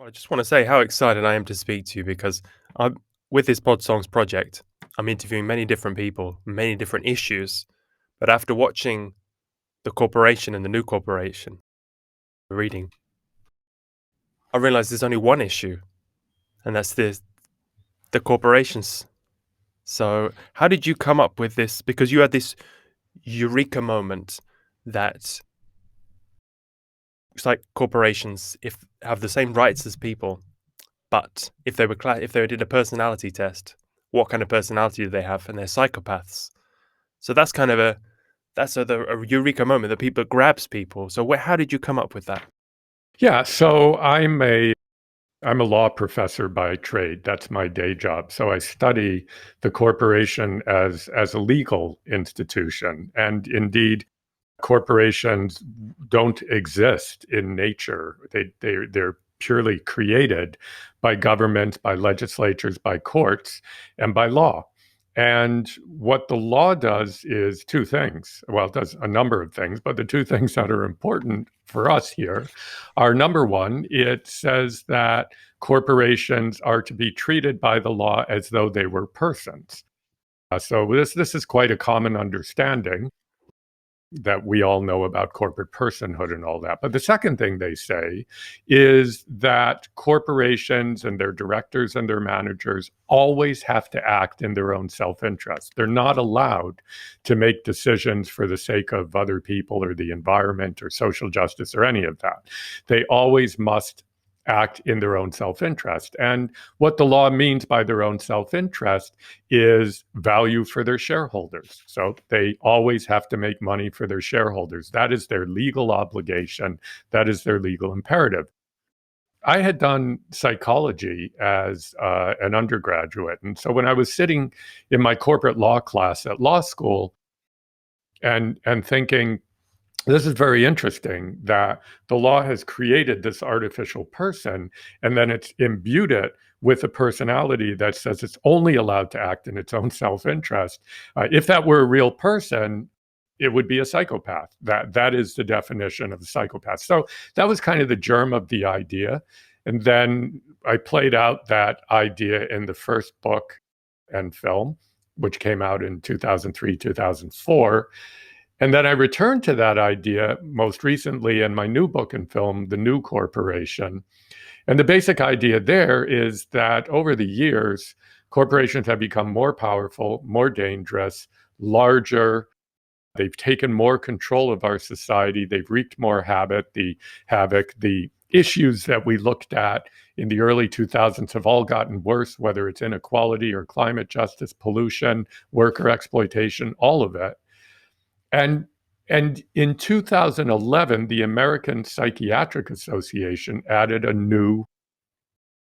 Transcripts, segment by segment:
I just want to say how excited I am to speak to you because I'm with this Podsongs project. I'm interviewing many different people, many different issues. But after watching the corporation and the new corporation, reading, I realized there's only one issue, and that's the corporations. So how did you come up with this? Because you had this eureka moment that it's like corporations if have the same rights as people. But if they were if they did a personality test, what kind of personality do they have? And they're psychopaths. So that's kind of a eureka moment that people grabs people. So how did you come up with that? Yeah, so I'm a law professor by trade. That's my day job. So I study the corporation as a legal institution. And indeed, corporations don't exist in nature. They're purely created by governments, by legislatures, by courts, and by law. And what the law does is two things. Well, it does a number of things, but the two things that are important for us here are number one, it says that corporations are to be treated by the law as though they were persons. So this is quite a common understanding that we all know about corporate personhood and all that. But the second thing they say is that corporations and their directors and their managers always have to act in their own self-interest. They're not allowed to make decisions for the sake of other people or the environment or social justice or any of that. They always must act in their own self-interest. And what the law means by their own self-interest is value for their shareholders. So they always have to make money for their shareholders. That is their legal obligation. That is their legal imperative. I had done psychology as an undergraduate. And so when I was sitting in my corporate law class at law school and thinking, this is very interesting that the law has created this artificial person and then it's imbued it with a personality that says it's only allowed to act in its own self-interest. If that were a real person, it would be a psychopath. That is the definition of a psychopath. So that was kind of the germ of the idea. And then I played out that idea in the first book and film, which came out in 2003, 2004. And then I returned to that idea most recently in my new book and film, The New Corporation. And the basic idea there is that over the years, corporations have become more powerful, more dangerous, larger. They've taken more control of our society. They've wreaked more havoc. The issues that we looked at in the early 2000s have all gotten worse, whether it's inequality or climate justice, pollution, worker exploitation, all of it. And in 2011, the American Psychiatric Association added a new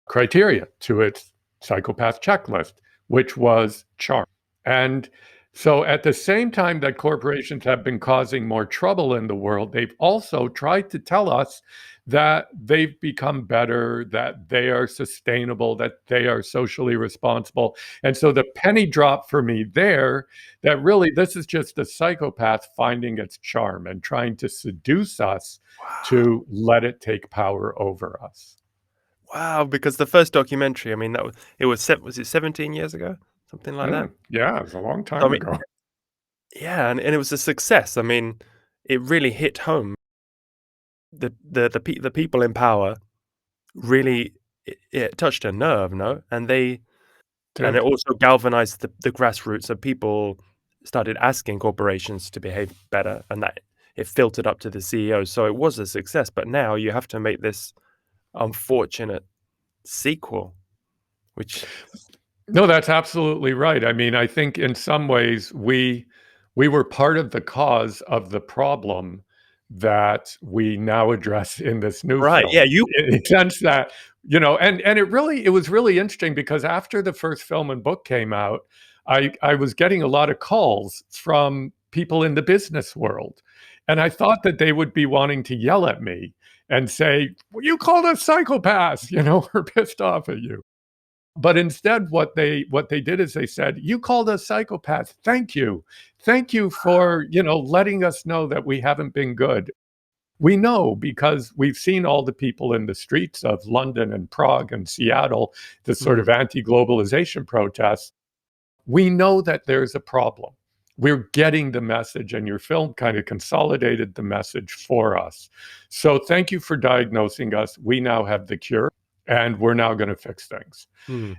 criteria to its psychopath checklist, which was charm. And so at the same time that corporations have been causing more trouble in the world, they've also tried to tell us that they've become better, that they are sustainable, that they are socially responsible. And so the penny drop for me there, that really this is just a psychopath finding its charm and trying to seduce us to let it take power over us. Wow, because the first documentary, I mean, was it 17 years ago? Something like that? Yeah, it was a long I time mean, ago. yeah, and it was a success. I mean, it really hit home. The people in power really it touched a nerve, no? And it also galvanized the grassroots. So people started asking corporations to behave better, and that it filtered up to the CEOs. So it was a success. But now you have to make this unfortunate sequel, which No, that's absolutely right. I mean, I think in some ways we were part of the cause of the problem that we now address in this new right, film. yeah, In the sense that, and it was really interesting because after the first film and book came out, I was getting a lot of calls from people in the business world. And I thought that they would be wanting to yell at me and say, well, you called us psychopaths, we're pissed off at you. But instead, what they did is they said, "You called us psychopaths. Thank you for letting us know that we haven't been good." We know because we've seen all the people in the streets of London and Prague and Seattle, the sort of anti-globalization protests. We know that there's a problem. We're getting the message, and your film kind of consolidated the message for us. So thank you for diagnosing us. We now have the cure, and we're now going to fix things.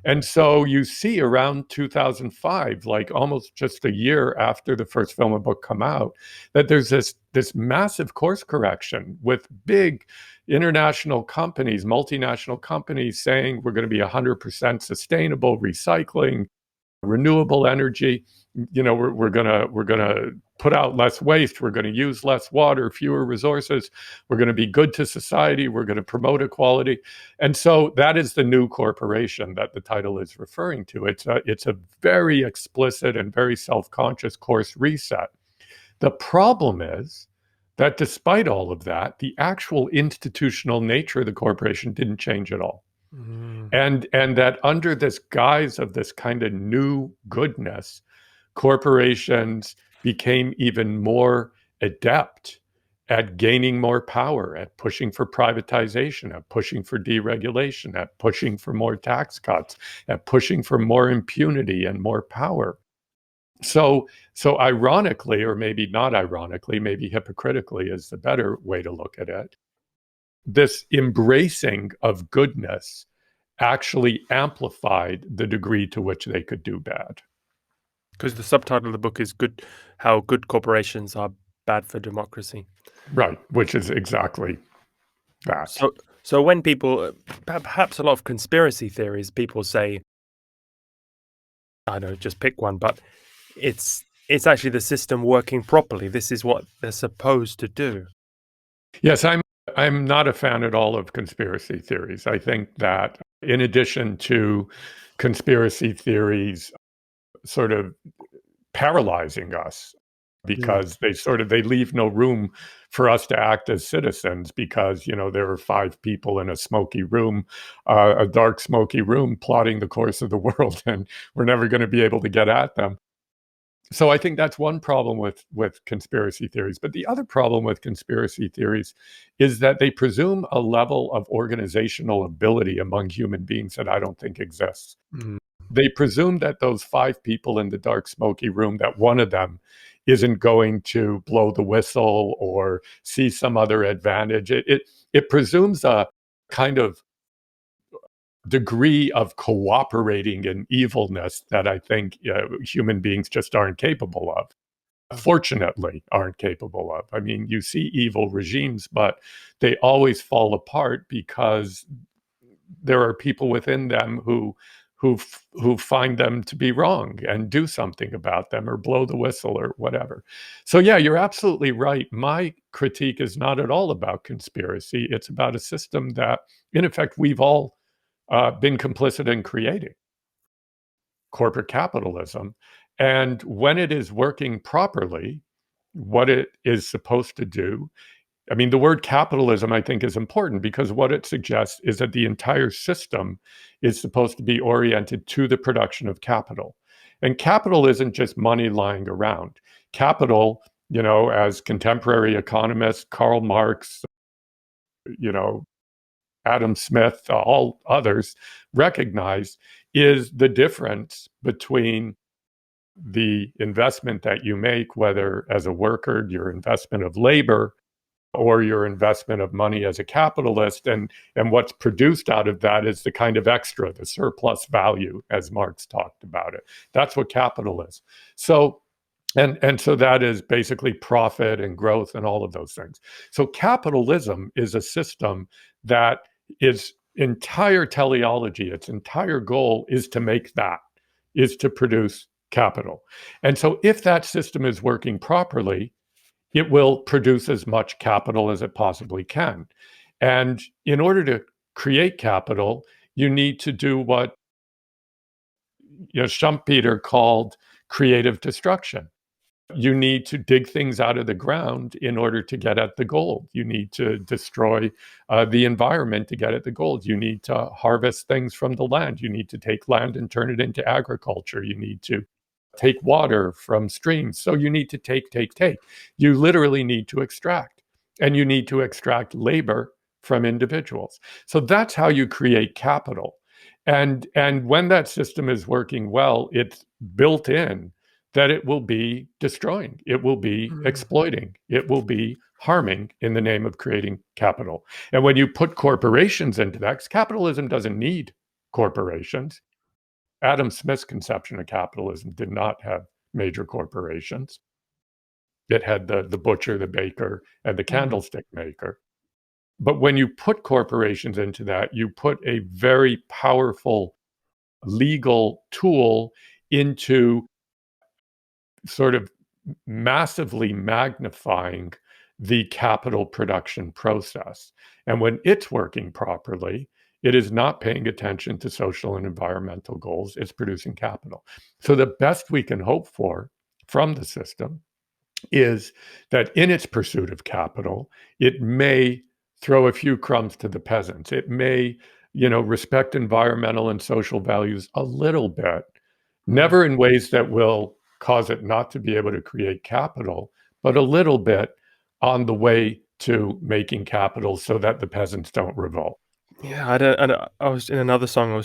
And so you see around 2005, like almost just a year after the first film and book come out, that there's this massive course correction with big international companies, multinational companies saying we're going to be 100% sustainable, recycling, renewable energy. We're gonna put out less waste. We're going to use less water, fewer resources. We're going to be good to society. We're going to promote equality. And so that is the new corporation that the title is referring to. It's a very explicit and very self-conscious course reset. The problem is that despite all of that, the actual institutional nature of the corporation didn't change at all. And that under this guise of this kind of new goodness, corporations became even more adept at gaining more power, at pushing for privatization, at pushing for deregulation, at pushing for more tax cuts, at pushing for more impunity and more power. So ironically, or maybe not ironically, maybe hypocritically is the better way to look at it, this embracing of goodness actually amplified the degree to which they could do bad. Because the subtitle of the book is "Good: How Good Corporations Are Bad for Democracy." Right, which is exactly that. So when people, perhaps a lot of conspiracy theories, people say, I don't know, just pick one, but it's actually the system working properly. This is what they're supposed to do. Yes, I'm not a fan at all of conspiracy theories. I think that in addition to conspiracy theories sort of paralyzing us, because they leave no room for us to act as citizens, because there are 5 people in a smoky room, a dark smoky room, plotting the course of the world, and we're never going to be able to get at them. So I think that's one problem with conspiracy theories. But the other problem with conspiracy theories is that they presume a level of organizational ability among human beings that I don't think exists. They presume that those 5 people in the dark, smoky room, that one of them isn't going to blow the whistle or see some other advantage. It presumes a kind of degree of cooperating in evilness that I think human beings just aren't capable of. Fortunately, aren't capable of. I mean, you see evil regimes, but they always fall apart because there are people within them who find them to be wrong and do something about them or blow the whistle or whatever. So yeah, you're absolutely right. My critique is not at all about conspiracy. It's about a system that, in effect, we've all been complicit in creating, corporate capitalism. And when it is working properly, what it is supposed to do, I mean, the word capitalism, I think, is important because what it suggests is that the entire system is supposed to be oriented to the production of capital. And capital isn't just money lying around. Capital, as contemporary economists, Karl Marx, Adam Smith, all others recognize, is the difference between the investment that you make, whether as a worker, your investment of labor, or your investment of money as a capitalist, and what's produced out of that is the kind of extra, the surplus value, as Marx talked about it. That's what capital is. So and so that is basically profit and growth and all of those things. So capitalism is a system that its entire teleology, its entire goal is to make that, is to produce capital. And so if that system is working properly, it will produce as much capital as it possibly can. And in order to create capital, you need to do what Schumpeter called creative destruction. You need to dig things out of the ground in order to get at the gold. You need to destroy the environment to get at the gold. You need to harvest things from the land. You need to take land and turn it into agriculture. You need to take water from streams. So you need to take. You literally need to extract. and you need to extract labor from individuals. So that's how you create capital. And when that system is working well, it's built in that it will be destroying, it will be Mm. exploiting, it will be harming in the name of creating capital. And when you put corporations into that, 'cause capitalism doesn't need corporations. Adam Smith's conception of capitalism did not have major corporations. It had the butcher, the baker, and the Mm. candlestick maker. But when you put corporations into that, you put a very powerful legal tool into sort of massively magnifying the capital production process. And when it's working properly, it is not paying attention to social and environmental goals, it's producing capital. So the best we can hope for from the system is that in its pursuit of capital, it may throw a few crumbs to the peasants. It may, respect environmental and social values a little bit, Mm. never in ways that will cause it not to be able to create capital, but a little bit on the way to making capital so that the peasants don't revolt. Yeah, I was in another song.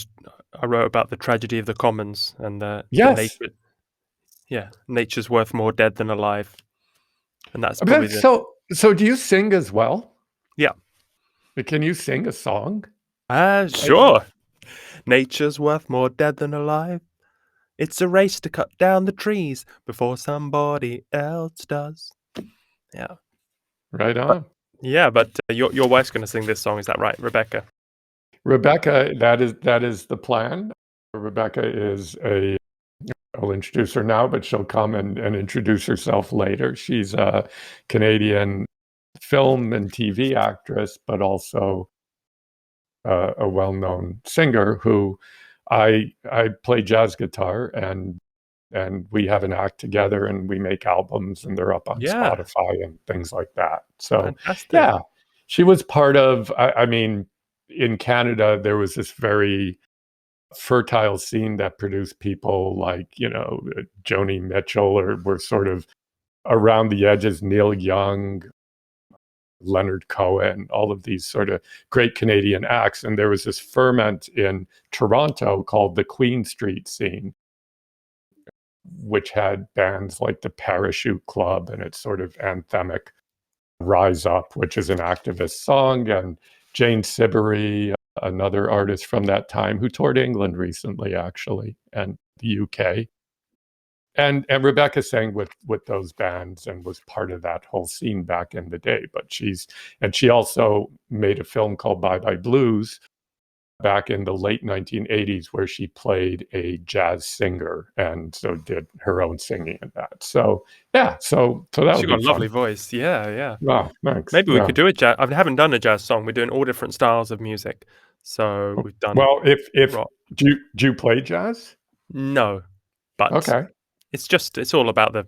I wrote about the tragedy of the commons and the Yes. nature. Yeah, nature's worth more dead than alive, and that's probably But the so do you sing as well? yeah. Can you sing a song? Sure. Nature's worth more dead than alive. It's a race to cut down the trees before somebody else does. Yeah, Right but on. your wife's gonna sing this song. Is that right, Rebecca? Rebecca, that is the plan. Rebecca is I'll introduce her now, but she'll come and introduce herself later. She's a Canadian film and TV actress, but also a well-known singer who I play jazz guitar and we have an act together and we make albums and they're up on Yeah, Spotify and things like that. So fantastic. yeah, she was part of. I mean, in Canada there was this very fertile scene that produced people like Joni Mitchell, or were sort of around the edges. Neil Young, Leonard Cohen, all of these sort of great Canadian acts. And there was this ferment in Toronto called the Queen Street scene, which had bands like the Parachute Club and its sort of anthemic Rise Up, which is an activist song, and Jane Siberry, another artist from that time who toured England recently, actually, and the UK. And Rebecca sang with those bands and was part of that whole scene back in the day. But she also made a film called Bye Bye Blues back in the late 1980s, where she played a jazz singer and so did her own singing in that. So yeah, so that She would got be a lovely fun. voice. Yeah, yeah. Wow, thanks. Maybe we Yeah. could do a jazz. I haven't done a jazz song. We're doing all different styles of music. So we've done Well, if rock. do you play jazz? No, but Okay. it's all about the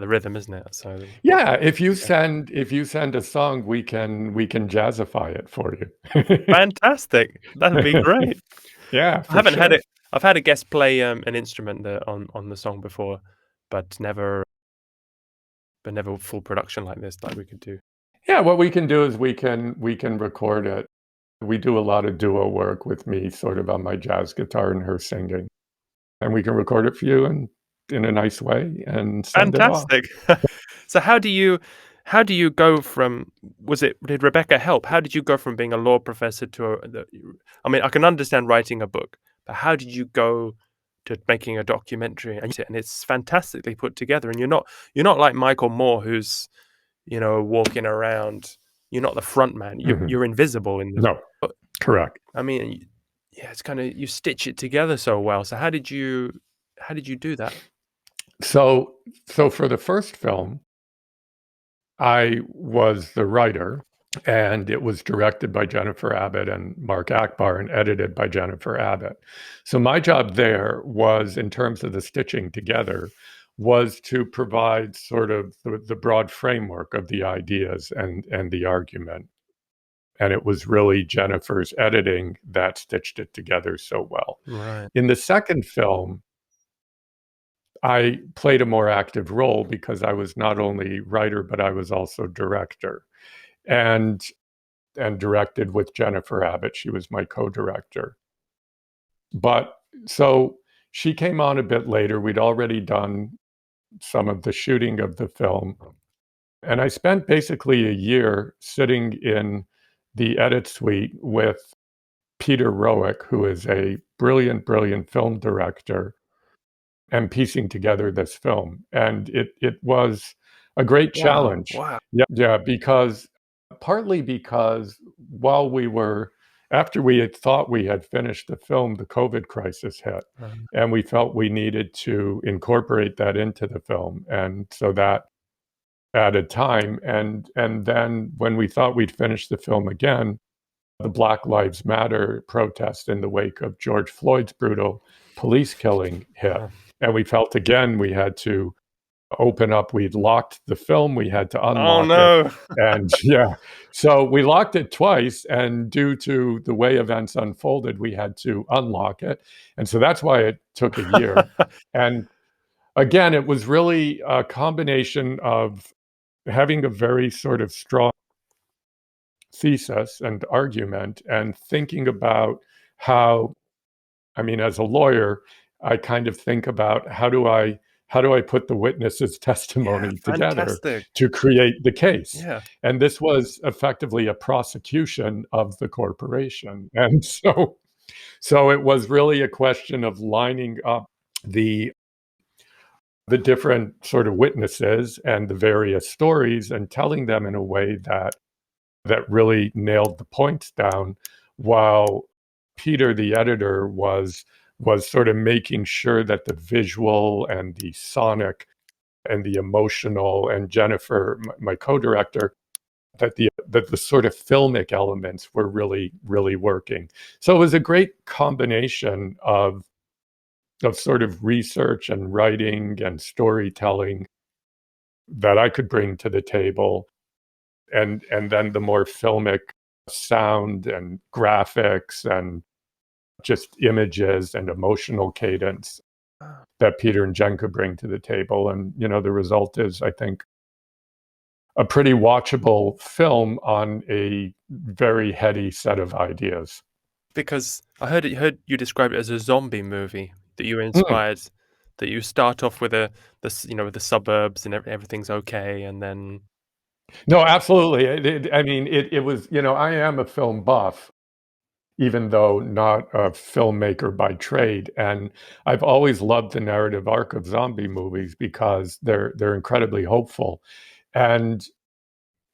rhythm, isn't it? So Yeah, if you yeah. send a song, we can jazzify it for you. Fantastic. That would be great. Yeah, I for haven't had sure. it. I've had a guest play an instrument on the song before, but never full production like this that we could do. Yeah, what we can do is we can record it. We do a lot of duo work with me sort of on my jazz guitar and her singing. And we can record it for you in a nice way and send it off. Fantastic. So how do you go from did Rebecca help? How did you go from being a law professor to I mean, I can understand writing a book, but how did you go to making a documentary? And it's fantastically put together, and you're not like Michael Moore, who's, walking around. You're not the front man. Mhm. You're invisible in the No, but, correct. I mean, yeah, it's kinda you stitch it together so well. So how did you do that? So for the first film, I was the writer, and it was directed by Jennifer Abbott and Mark Achbar and edited by Jennifer Abbott. So my job there was, in terms of the stitching together, was to provide sort of the broad framework of the ideas and the argument. And it was really Jennifer's editing that stitched it together so well. Right. In the second film, I played a more active role because I was not only writer, but I was also director. And directed with Jennifer Abbott. She was my co-director. But so she came on a bit later. We'd already done some of the shooting of the film. And I spent basically a year sitting in the edit suite with Peter Roick, who is a brilliant, brilliant film director, and piecing together this film. And it was a great Wow, challenge. wow. Yeah, because partly because while we were after we had thought we had finished the film, the COVID crisis hit, Um, and we felt we needed to incorporate that into the film. And so that added time. And then when we thought we'd finished the film again, the Black Lives Matter protest in the wake of George Floyd's brutal police killing hit. uh, And we felt again we had to open up. We'd locked the film, we had to oh unlock it. no. And yeah, so we locked it twice. And due to the way events unfolded, we had to unlock it. And so that's why it took a year. And again, it was really a combination of having a very sort of strong thesis and argument and thinking about how, I mean, as a lawyer, I kind of think about how do I put the witness's Yeah, testimony together fantastic. to create the case? Yeah. And this was effectively a prosecution of the corporation. And so it was really a question of lining up the different sort of witnesses and the various stories and telling them in a way that really nailed the points down, while Peter, the editor, was sort of making sure that the visual and the sonic and the emotional, and Jennifer, my co-director, that the sort of filmic elements were really, really working. So it was a great combination of sort of research and writing and storytelling that I could bring to the table, and then the more filmic sound and graphics and just images and emotional cadence Ah, that Peter and Jen could bring to the table. And the result is, I think, a pretty watchable film on a very heady set of ideas. because I heard you describe it as a zombie movie that you were Mm. inspired, that you start off with with the suburbs and everything's okay, and then No, absolutely. I mean, it was, I am a film buff, even though not a filmmaker by trade. And I've always loved the narrative arc of zombie movies because they're incredibly hopeful. And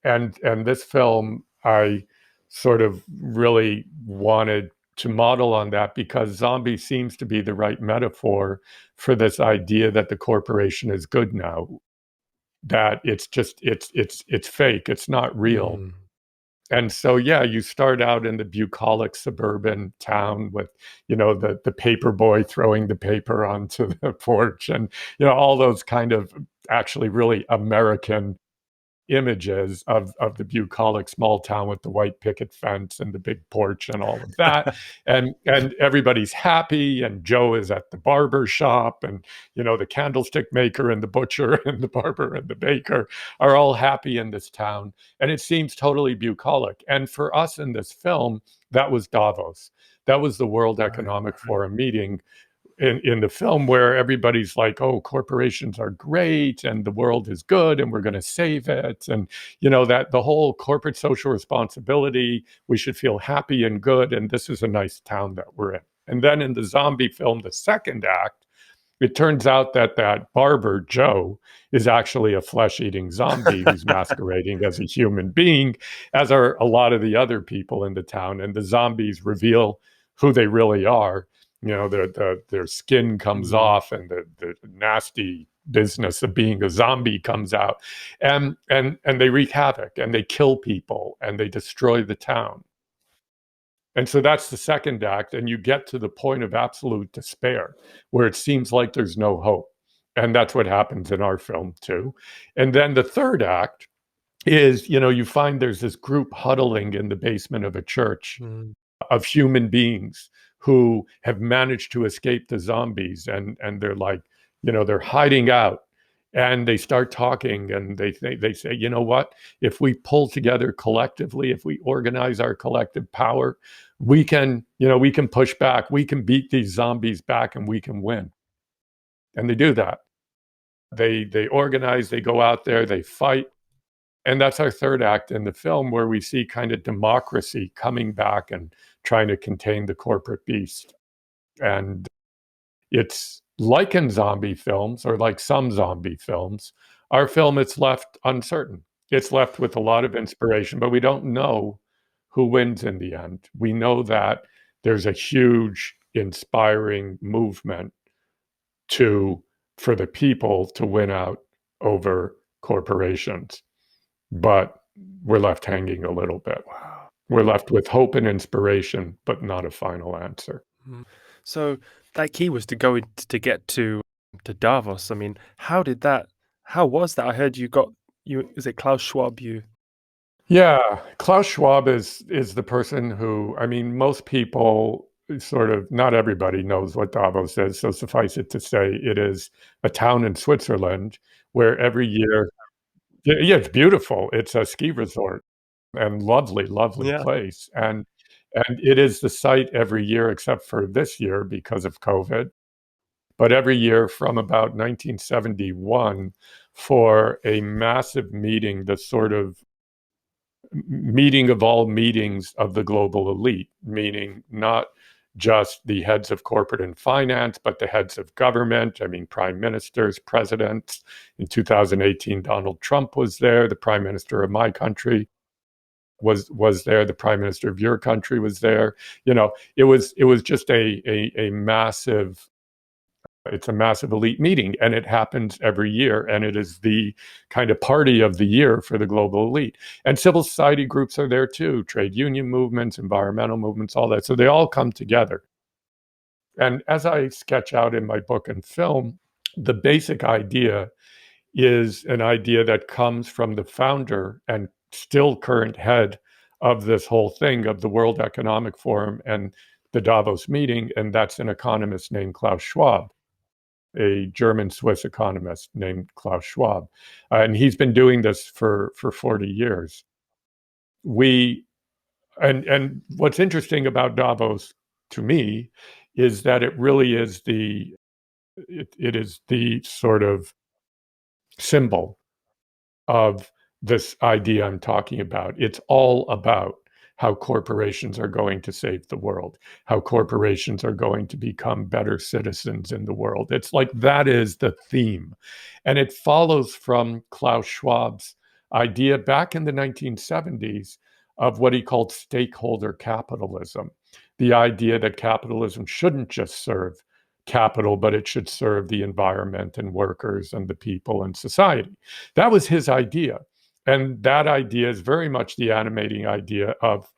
and this film, I sort of really wanted to model on that because zombie seems to be the right metaphor for this idea that the corporation is good now, that it's just it's fake, it's not real. mm, And so, yeah, you start out in the bucolic suburban town with, the paper boy throwing the paper onto the porch, and, all those kind of actually really American images of the bucolic small town with the white picket fence and the big porch and all of that. And everybody's happy, and Joe is at the barber shop, and the candlestick maker and the butcher and the barber and the baker are all happy in this town, and it seems totally bucolic. And for us in this film, that was Davos. That was the World right, Economic right. Forum meeting in the film, where everybody's like, oh, corporations are great and the world is good and we're going to save it. And, that the whole corporate social responsibility, we should feel happy and good. And this is a nice town that we're in. And then in the zombie film, the second act, it turns out that barber, Joe, is actually a flesh eating zombie who's masquerading as a human being, as are a lot of the other people in the town. And the zombies reveal who they really are. Their skin comes Mm. off, and the nasty business of being a zombie comes out, and they wreak havoc, and they kill people, and they destroy the town. And so that's the second act, and you get to the point of absolute despair where it seems like there's no hope. And that's what happens in our film too. And then the third act is, you find there's this group huddling in the basement of a church Mm. of human beings who have managed to escape the zombies, and they're like they're hiding out, and they start talking, and they say, you know what? If we pull together collectively, if we organize our collective power, we can push back, we can beat these zombies back, and we can win. And they do that. They organize, they go out there, they fight. And that's our third act in the film, where we see kind of democracy coming back and trying to contain the corporate beast. And it's like in zombie films, or like some zombie films. Our film, it's left uncertain. It's left with a lot of inspiration, but we don't know who wins in the end. We know that there's a huge inspiring movement to for the people to win out over corporations, but we're left hanging a little bit. Wow. We're left with hope and inspiration, but not a final answer. Mm. So that key was to get to Davos. I mean, how was that? I heard is it Klaus Schwab you Yeah, Klaus Schwab is the person who, I mean, most people sort of, not everybody knows what Davos is. So suffice it to say, it is a town in Switzerland where every year, yeah, yeah, it's beautiful. It's a ski resort and lovely, lovely Yeah. place. And it is the site every year, except for this year because of COVID, but every year from about 1971, for a massive meeting, the sort of meeting of all meetings of the global elite, meaning not just the heads of corporate and finance, but the heads of government. I mean, prime ministers, presidents. In 2018, Donald Trump was there. The prime minister of my country was there. The prime minister of your country was there. It was just a massive, it's a massive elite meeting, and it happens every year, and it is the kind of party of the year for the global elite. And civil society groups are there too, trade union movements, environmental movements, all that. So they all come together. And as I sketch out in my book and film, the basic idea is an idea that comes from the founder and still current head of this whole thing, of the World Economic Forum and the Davos meeting, and that's an economist named Klaus Schwab, a German Swiss economist named Klaus Schwab. And he's been doing this for 40 years. We and what's interesting about Davos to me is that it really is it is the sort of symbol of this idea I'm talking about. It's all about how corporations are going to save the world, how corporations are going to become better citizens in the world. It's like that is the theme. And it follows from Klaus Schwab's idea back in the 1970s of what he called stakeholder capitalism, the idea that capitalism shouldn't just serve capital, but it should serve the environment and workers and the people and society. That was his idea. And that idea is very much the animating idea of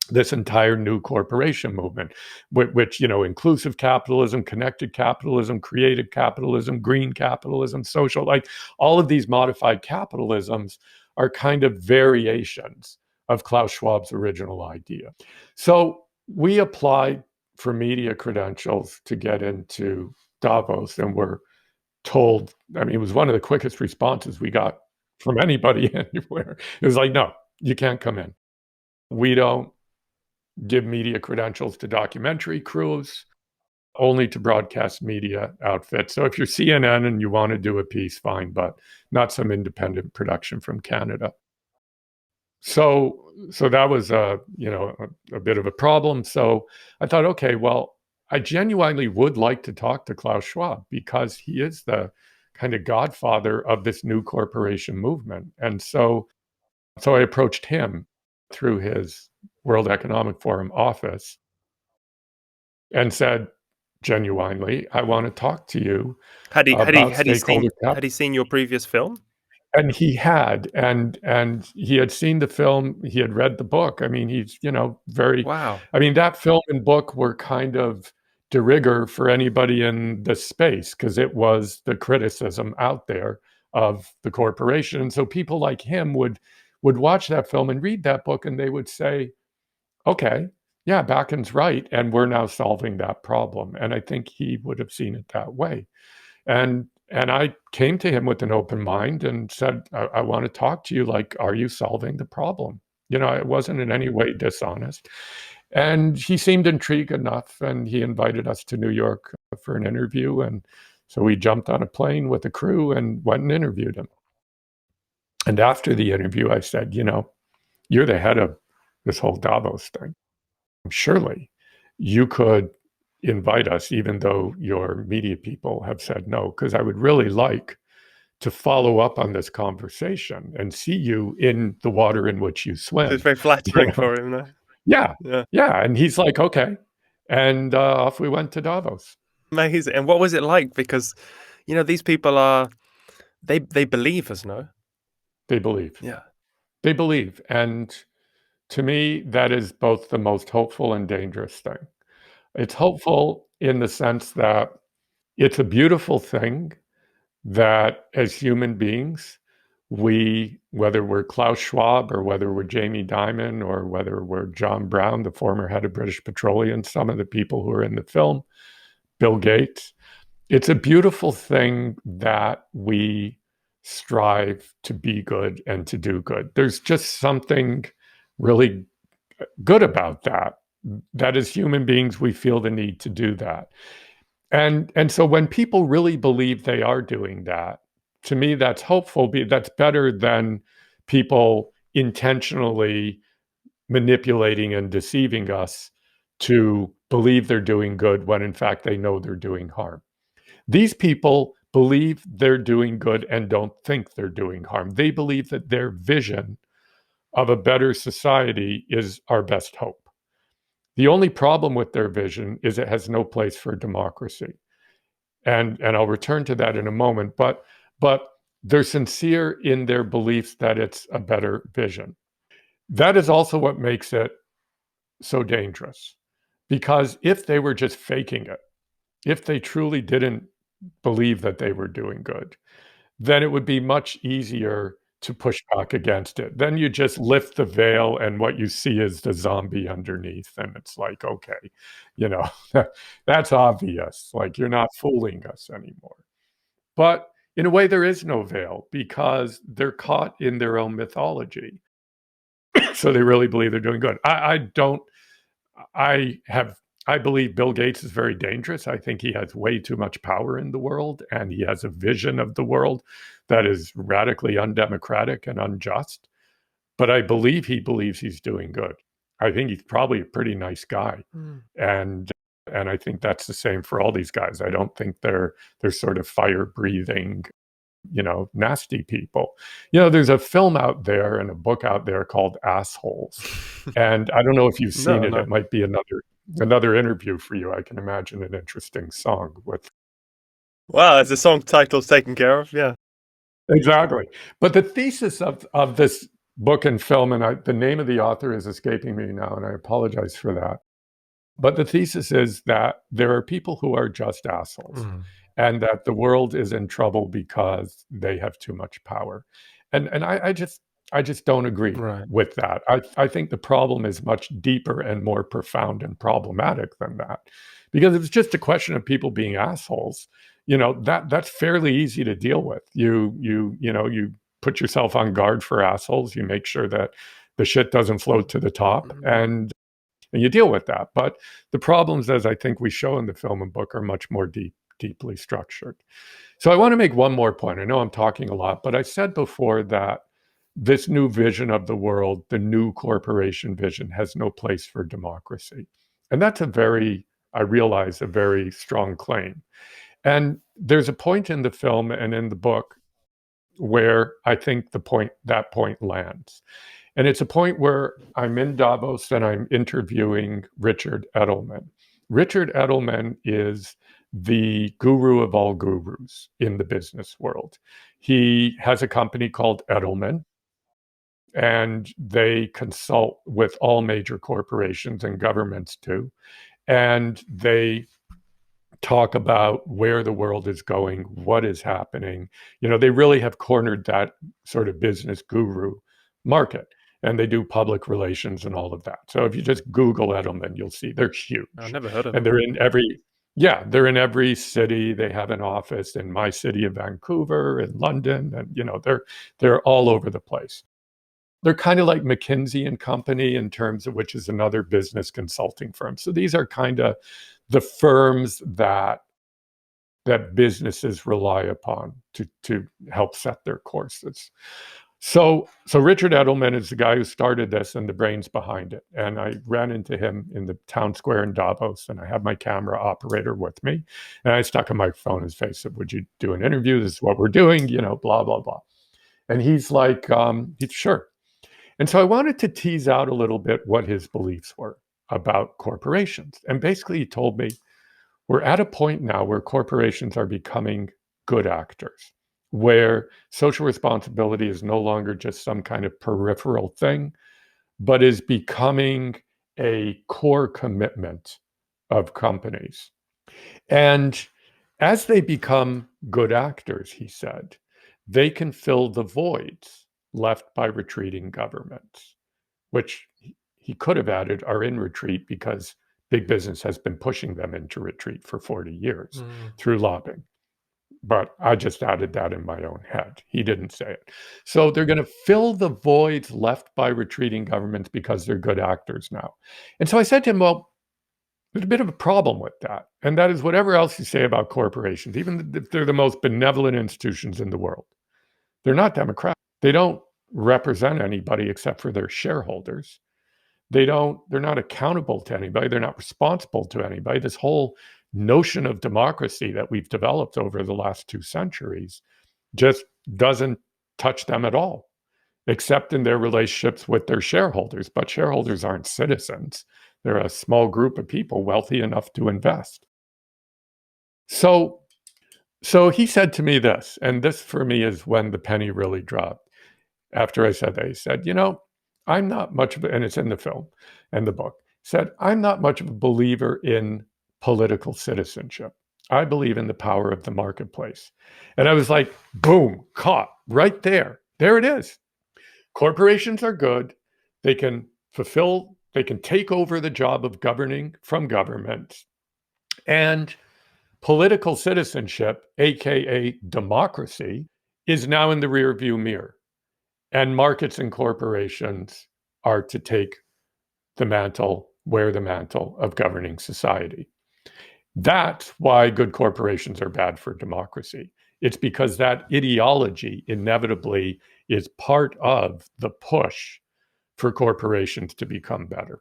this entire new corporation movement, which, inclusive capitalism, connected capitalism, creative capitalism, green capitalism, social, like all of these modified capitalisms are kind of variations of Klaus Schwab's original idea. So we applied for media credentials to get into Davos, and were told, I mean, it was one of the quickest responses we got from anybody anywhere. It was like, no, you can't come in. We don't give media credentials to documentary crews, only to broadcast media outfits. So if you're CNN and you want to do a piece, fine, but not some independent production from Canada. So that was a bit of a problem. So I thought, okay, well, I genuinely would like to talk to Klaus Schwab because he is the kind of godfather of this new corporation movement. And so I approached him through his World Economic Forum office and said, genuinely, I want to talk to you had he had he about had he seen stakeholder had he seen your previous film? And he had, and he had seen the film, he had read the book. I mean, he's, very, Wow. I mean, that film and book were kind of de rigueur for anybody in the space because it was the criticism out there of the corporation. And so people like him would watch that film and read that book, and they would say, okay, yeah, Bakan's right, and we're now solving that problem. And I think he would have seen it that way. And I came to him with an open mind and said, I want to talk to you. Like, are you solving the problem? I wasn't in any way dishonest. And he seemed intrigued enough, and he invited us to New York for an interview. And so we jumped on a plane with the crew and went and interviewed him. And after the interview, I said, you're the head of this whole Davos thing. Surely you could invite us, even though your media people have said no, because I would really like to follow up on this conversation and see you in the water in which you So it's swim. very flattering for him, though. Yeah. Yeah. Yeah. And he's like, okay. And off we went to Davos. Amazing. And what was it like? Because, these people are, they believe us, no? They believe. Yeah. They believe. And to me, that is both the most hopeful and dangerous thing. It's hopeful in the sense that it's a beautiful thing that as human beings, whether we're Klaus Schwab or whether we're Jamie Dimon or whether we're John Brown, the former head of British Petroleum, some of the people who are in the film, Bill Gates, it's a beautiful thing that we strive to be good and to do good. There's just something really good about that as human beings, we feel the need to do that. And so when people really believe they are doing that, to me, that's hopeful. That's better than people intentionally manipulating and deceiving us to believe they're doing good when in fact they know they're doing harm. These people believe they're doing good and don't think they're doing harm. They believe that their vision of a better society is our best hope. The only problem with their vision is it has no place for democracy. And I'll return to that in a moment, but they're sincere in their beliefs that it's a better vision. That is also what makes it so dangerous. Because if they were just faking it, if they truly didn't believe that they were doing good, then it would be much easier to push back against it. Then you just lift the veil and what you see is the zombie underneath. And it's like, okay, you know, that's obvious. Like you're not fooling us anymore. But in a way, there is no veil because they're caught in their own mythology. So they really believe they're doing good. I believe Bill Gates is very dangerous. I think he has way too much power in the world, and he has a vision of the world that is radically undemocratic and unjust. But I believe he believes he's doing good. I think he's probably a pretty nice guy, and I think that's the same for all these guys. I don't think they're sort of fire breathing, nasty people. There's a film out there and a book out there called Assholes. And I don't know if you've seen it. No. It might be another interview for you. I can imagine an interesting song with. Wow, as the song title's taken care of, yeah. Exactly. But the thesis of this book and film, and the name of the author is escaping me now, and I apologize for that. But the thesis is that there are people who are just assholes. And that the world is in trouble because they have too much power. And I just don't agree with that. I think the problem is much deeper and more profound and problematic than that. Because if it's just a question of people being assholes, that's fairly easy to deal with. You put yourself on guard for assholes, you make sure that the shit doesn't float to the top, and you deal with that. But the problems, as I think we show in the film and book, are much more deeply structured. So I want to make one more point. I know I'm talking a lot, but I said before that this new vision of the world, the new corporation vision, has no place for democracy. And that's I realize, a very strong claim. And there's a point in the film and in the book where I think that point lands. And it's a point where I'm in Davos and I'm interviewing Richard Edelman. Richard Edelman is the guru of all gurus in the business world. He has a company called Edelman, and they consult with all major corporations and governments too. And they talk about where the world is going, what is happening. They really have cornered that sort of business guru market. And they do public relations and all of that. So if you just Google Edelman, you'll see they're huge. I've never heard of And them. they're in every Yeah, they're in every city. They have an office in my city of Vancouver, in London, and they're all over the place. They're kind of like McKinsey and Company in terms of which is another business consulting firm. So these are kind of the firms that businesses rely upon to help set their courses. So Richard Edelman is the guy who started this and the brains behind it. And I ran into him in the town square in Davos, and I had my camera operator with me. And I stuck a microphone in his face, said, "Would you do an interview? This is what we're doing, blah, blah, blah." And he's like, he's sure. And so I wanted to tease out a little bit what his beliefs were about corporations. And basically he told me, we're at a point now where corporations are becoming good actors, where social responsibility is no longer just some kind of peripheral thing, but is becoming a core commitment of companies. And as they become good actors, he said, they can fill the voids left by retreating governments, which he could have added are in retreat because big business has been pushing them into retreat for 40 years through lobbying. But I just added that in my own head. He didn't say it. So they're going to fill the voids left by retreating governments because they're good actors now. And so I said to him, well, there's a bit of a problem with that. And that is whatever else you say about corporations, even if they're the most benevolent institutions in the world, they're not democratic. They don't represent anybody except for their shareholders. They're not accountable to anybody. They're not responsible to anybody. This whole notion of democracy that we've developed over the last 2 centuries just doesn't touch them at all, except in their relationships with their shareholders. But shareholders aren't citizens. They're a small group of people wealthy enough to invest. So he said to me this, and this for me is when the penny really dropped. After I said that, he said, I'm not much of and it's in the film and the book, said, I'm not much of a believer in political citizenship. I believe in the power of the marketplace. And I was like, boom, caught right there. There it is. Corporations are good. They can take over the job of governing from government. And political citizenship, AKA democracy, is now in the rearview mirror. And markets and corporations are to wear the mantle of governing society. That's why good corporations are bad for democracy. It's because that ideology inevitably is part of the push for corporations to become better.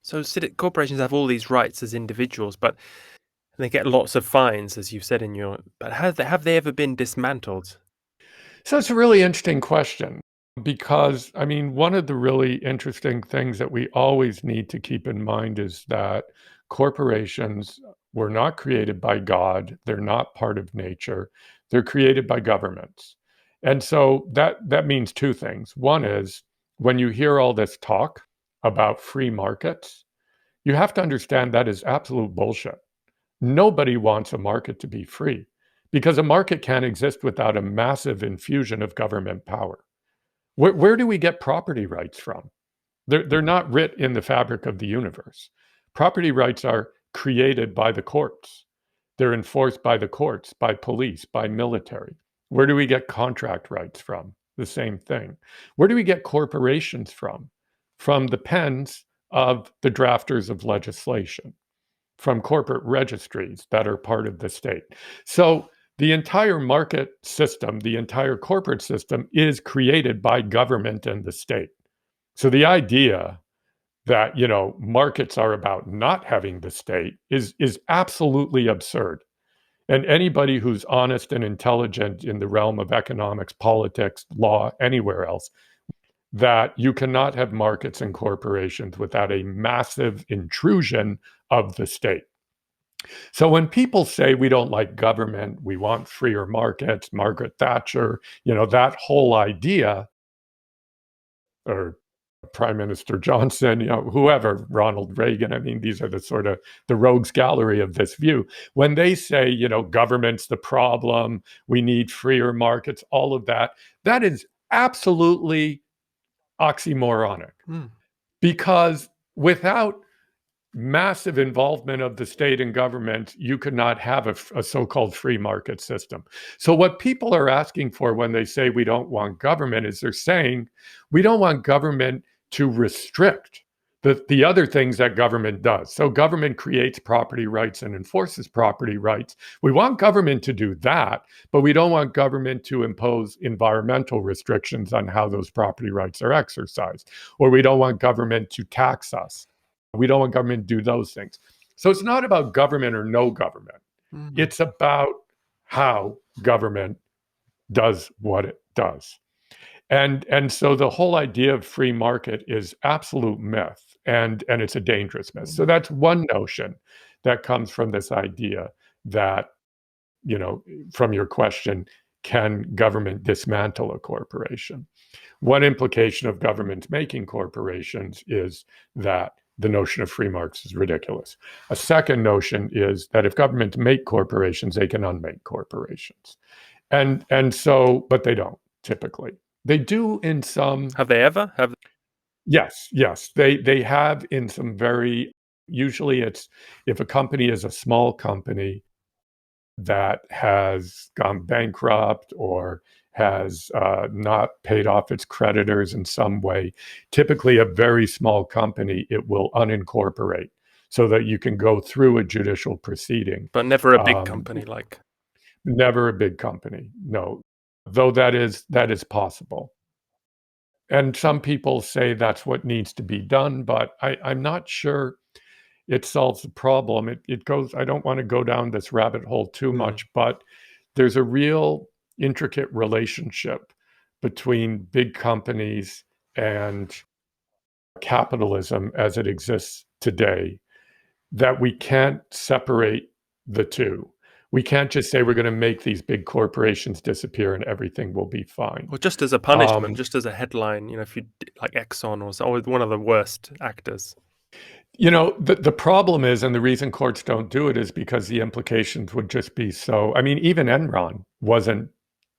So corporations have all these rights as individuals, but they get lots of fines, as you've said in your. But have they ever been dismantled? So it's a really interesting question because, I mean, one of the really interesting things that we always need to keep in mind is that corporations were not created by God. They're not part of nature. They're created by governments. And so that means 2 things. One is when you hear all this talk about free markets, you have to understand that is absolute bullshit. Nobody wants a market to be free because a market can't exist without a massive infusion of government power. Where do we get property rights from? They're not writ in the fabric of the universe. Property rights are created by the courts. They're enforced by the courts, by police, by military. Where do we get contract rights from? The same thing. Where do we get corporations from? From the pens of the drafters of legislation, from corporate registries that are part of the state. So the entire market system, the entire corporate system is created by government and the state. So the idea that, markets are about not having the state is absolutely absurd. And anybody who's honest and intelligent in the realm of economics, politics, law, anywhere else, that you cannot have markets and corporations without a massive intrusion of the state. So when people say we don't like government, we want freer markets, Margaret Thatcher, that whole idea, or Prime Minister Johnson, whoever, Ronald Reagan, I mean, these are the sort of the rogues gallery of this view. When they say, government's the problem, we need freer markets, all of that, that is absolutely oxymoronic. Because without massive involvement of the state and government, you could not have a so-called free market system. So what people are asking for when they say we don't want government is they're saying we don't want government to restrict the other things that government does. So government creates property rights and enforces property rights. We want government to do that, but we don't want government to impose environmental restrictions on how those property rights are exercised, or we don't want government to tax us. We don't want government to do those things. So it's not about government or no government. Mm. It's about how government does what it does. And so the whole idea of free market is absolute myth, and it's a dangerous myth. So that's one notion that comes from this idea that, you know, from your question, can government dismantle a corporation? One implication of government making corporations is that the notion of free markets is ridiculous. A second notion is that if government make corporations, they can unmake corporations. And so, but they don't typically. They do in some. Have they ever? Yes, they have in some very. Usually, it's if a company is a small company that has gone bankrupt or has not paid off its creditors in some way. Typically, a very small company, it will unincorporate so that you can go through a judicial proceeding. But never a big Um, company like. Never a big company, no. Though that is possible. And some people say that's what needs to be done, but I'm not sure it solves the problem. It goes, I don't want to go down this rabbit hole too Mm. much, but there's a real intricate relationship between big companies and capitalism as it exists today that we can't separate the two. We can't just say we're going to make these big corporations disappear and everything will be fine. Or just as a punishment, Um, just as a headline, you know, if you like Exxon or so, or one of the worst actors. the problem is, and the reason courts don't do it is because the implications would just be so. I mean, even Enron wasn't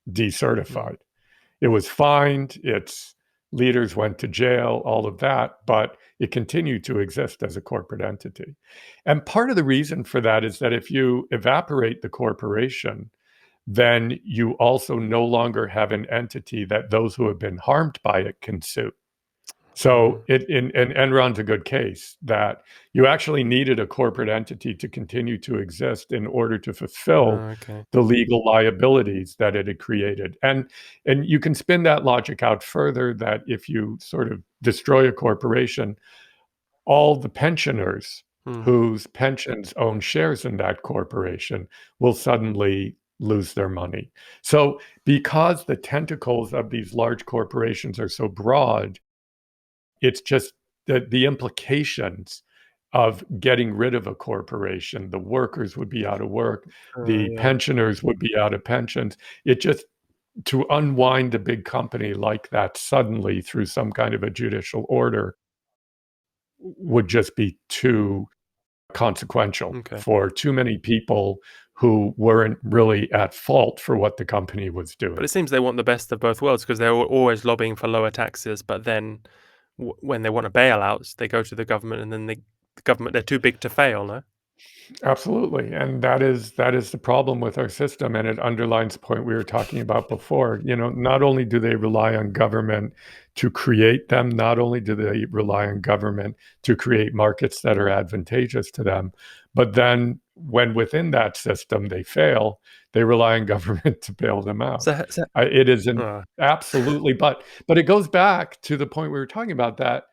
Mm. decertified. It was fined, its leaders went to jail, all of that, but it continued to exist as a corporate entity. And part of the reason for that is that if you evaporate the corporation, then you also no longer have an entity that those who have been harmed by it can sue. So Mm. and Enron's a good case that you actually needed a corporate entity to continue to exist in order to fulfill Okay. the legal liabilities that it had created. And you can spin that logic out further that if you sort of destroy a corporation, all the pensioners Mm. whose pensions own shares in that corporation will suddenly lose their money. So because the tentacles of these large corporations are so broad, it's just the implications of getting rid of a corporation. The workers would be out of work, the Yeah. pensioners would be out of pensions. It just to unwind a big company like that suddenly through some kind of a judicial order would just be too consequential Okay. for too many people who weren't really at fault for what the company was But doing. it seems they want the best of both worlds because they're always lobbying for lower taxes, but then when they want a bailout, they go to the government, and then the government, they're too big to fail. No. Absolutely. And that is the problem with our system. And it underlines the point we were talking about before. Not only do they rely on government to create them, not only do they rely on government to create markets that are advantageous to them, but then when within that system they fail, they rely on government to bail them out. So It is an uh, absolutely, but it goes back to the point we were talking about that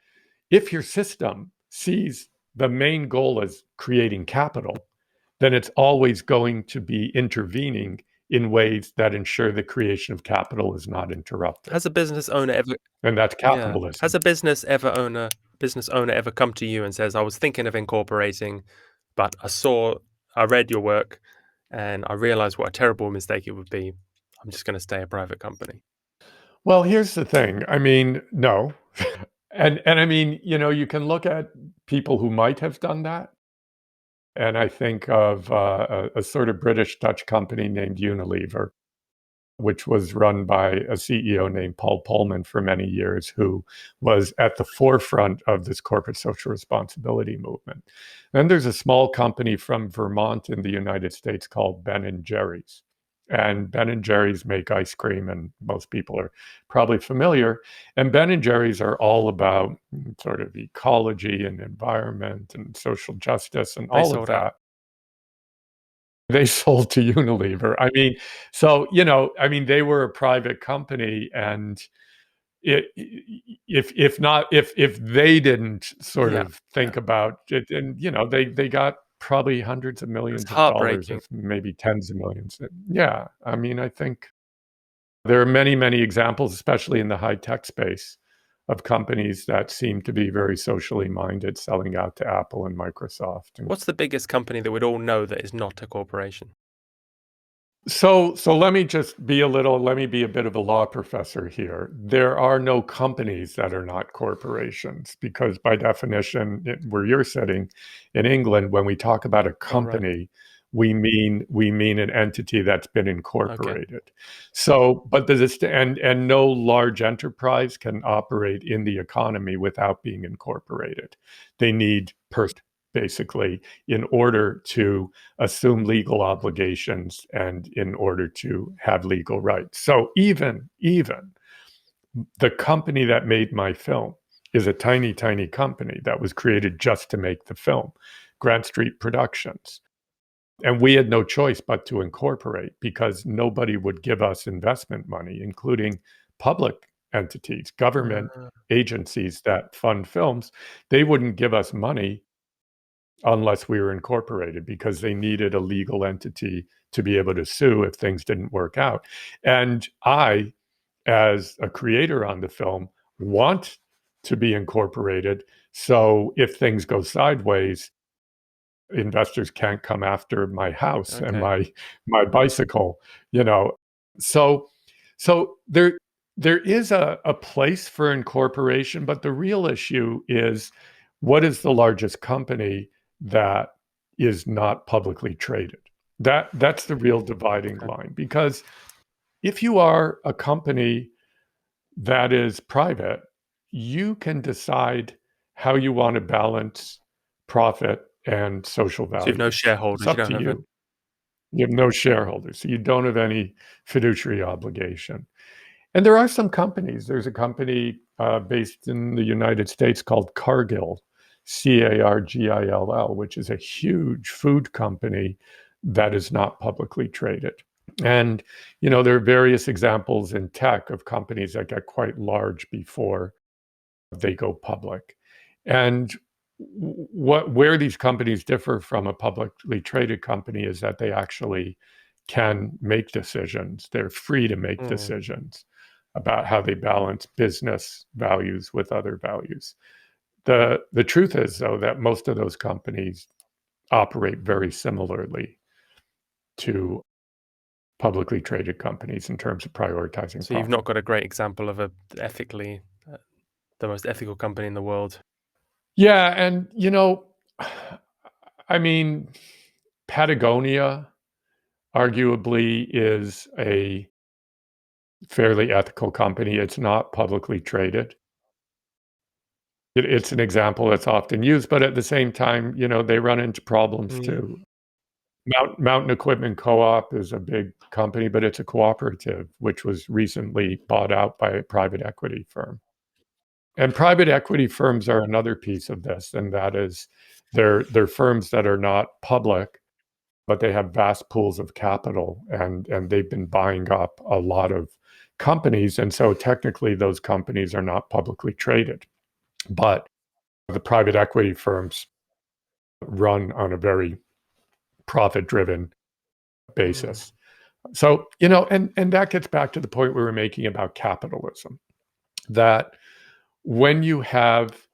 if your system sees the main goal as creating capital, then it's always going to be intervening in ways that ensure the creation of capital is not interrupted. has a business owner ever? And that's Yeah. Has capitalism. a business owner ever come to you and says, "I was thinking of incorporating, but I read your work, and I realized what a terrible mistake it would be. I'm just going to stay a private company." Well, here's the thing. I mean, no. And I mean, you can look at people who might have done that. And I think of a sort of British Dutch company named Unilever, which was run by a CEO named Paul Pullman for many years, who was at the forefront of this corporate social responsibility movement. Then there's a small company from Vermont in the United States called Ben and Jerry's. And Ben and Jerry's make ice cream, and most people are probably familiar. And Ben and Jerry's are all about sort of ecology and environment and social justice and They all of sold out. that. They sold to Unilever. I mean, so, they were a private company, and if they didn't sort Yeah, of think yeah. about it, and they got probably hundreds of It's millions of dollars, heartbreaking. if maybe tens of millions. Yeah, I mean, I think there are many, many examples, especially in the high tech space, of companies that seem to be very socially minded, selling out to Apple and Microsoft. And What's the biggest company that we'd all know that is not a corporation? so let me be a bit of a law professor here. There are no companies that are not corporations, because by definition, where you're sitting in England, when we talk about a Oh, right. company, we mean an entity that's been Okay. incorporated. So, but and no large enterprise can operate in the economy without being incorporated. They need basically, in order to assume legal obligations and in order to have legal rights. So even the company that made my film is a tiny, tiny company that was created just to make the film, Grant Street Productions. And we had no choice but to incorporate, because nobody would give us investment money, including public entities, government Uh, agencies that fund films. They wouldn't give us money unless we were incorporated, because they needed a legal entity to be able to sue if things didn't work out. And I, as a creator on the film, want to be incorporated. So if things go sideways, investors can't come after my house and okay. my bicycle, you know. So there is a place for incorporation, but the real issue is, what is the largest company that is not publicly traded? That's the real dividing Okay. line. Because if you are a company that is private, you can decide how you want to balance profit and social So you've no values. It's shareholders. You up don't to have it. you. You have no shareholders, so you don't have any fiduciary obligation. And there are some companies. There's a company based in the United States called Cargill, Cargill, which is a huge food company that is not publicly traded. And, there are various examples in tech of companies that get quite large before they go public. And where these companies differ from a publicly traded company is that they actually can make decisions. They're free to make Mm. decisions about how they balance business values with other values. The truth is, though, that most of those companies operate very similarly to publicly traded companies in terms of prioritizing So you've profit. not got a great example of a ethically, the most ethical company in the world. Yeah, and I mean, Patagonia arguably is a fairly ethical company. It's not publicly traded. It's an example that's often used, but at the same time, they run into problems Mm. too. Mountain Equipment Co-op is a big company, but it's a cooperative, which was recently bought out by a private equity firm. And private equity firms are another piece of this, and that is they're firms that are not public, but they have vast pools of capital, and they've been buying up a lot of companies. And so technically those companies are not publicly traded. But the private equity firms run on a very profit-driven Mm. basis. So, and that gets back to the point we were making about capitalism, that when you have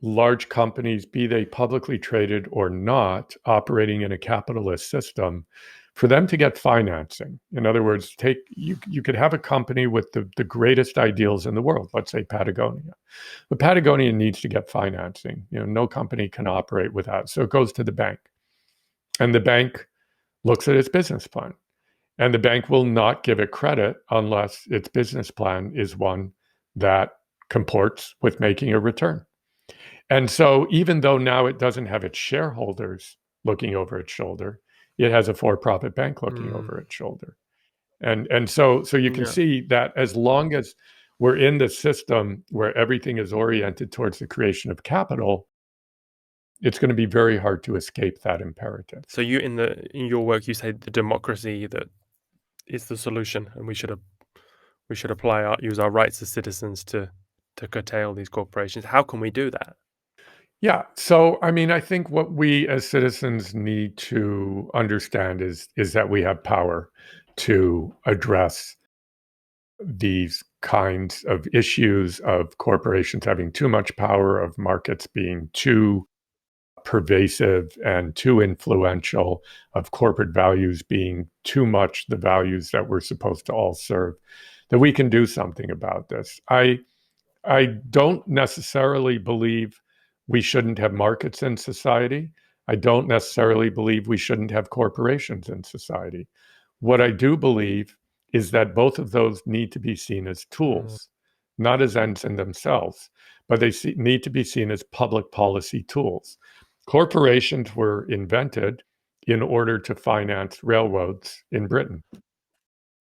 large companies, be they publicly traded or not, operating in a capitalist system, for them to get financing. In other words, you could have a company with the greatest ideals in the world, let's say Patagonia. But Patagonia needs to get financing. No company can operate without. So it goes to the bank. And the bank looks at its business plan. And the bank will not give it credit unless its business plan is one that comports with making a return. And so even though now it doesn't have its shareholders looking over its shoulder, it has a for-profit bank looking over its shoulder. And so you can Yeah. see that as long as we're in the system where everything is oriented towards the creation of capital, it's going to be very hard to escape that imperative. So you in your work, you say the democracy that is the solution, and we should use our rights as citizens to curtail these corporations. How can we do that? Yeah. So, I mean, I think what we as citizens need to understand is that we have power to address these kinds of issues of corporations having too much power, of markets being too pervasive and too influential, of corporate values being too much the values that we're supposed to all serve, that we can do something about this. I don't necessarily believe we shouldn't have markets in society. I don't necessarily believe we shouldn't have corporations in society. What I do believe is that both of those need to be seen as Mm, tools, not as ends in themselves, but need to be seen as public policy tools. Corporations were invented in order to finance railroads in Britain,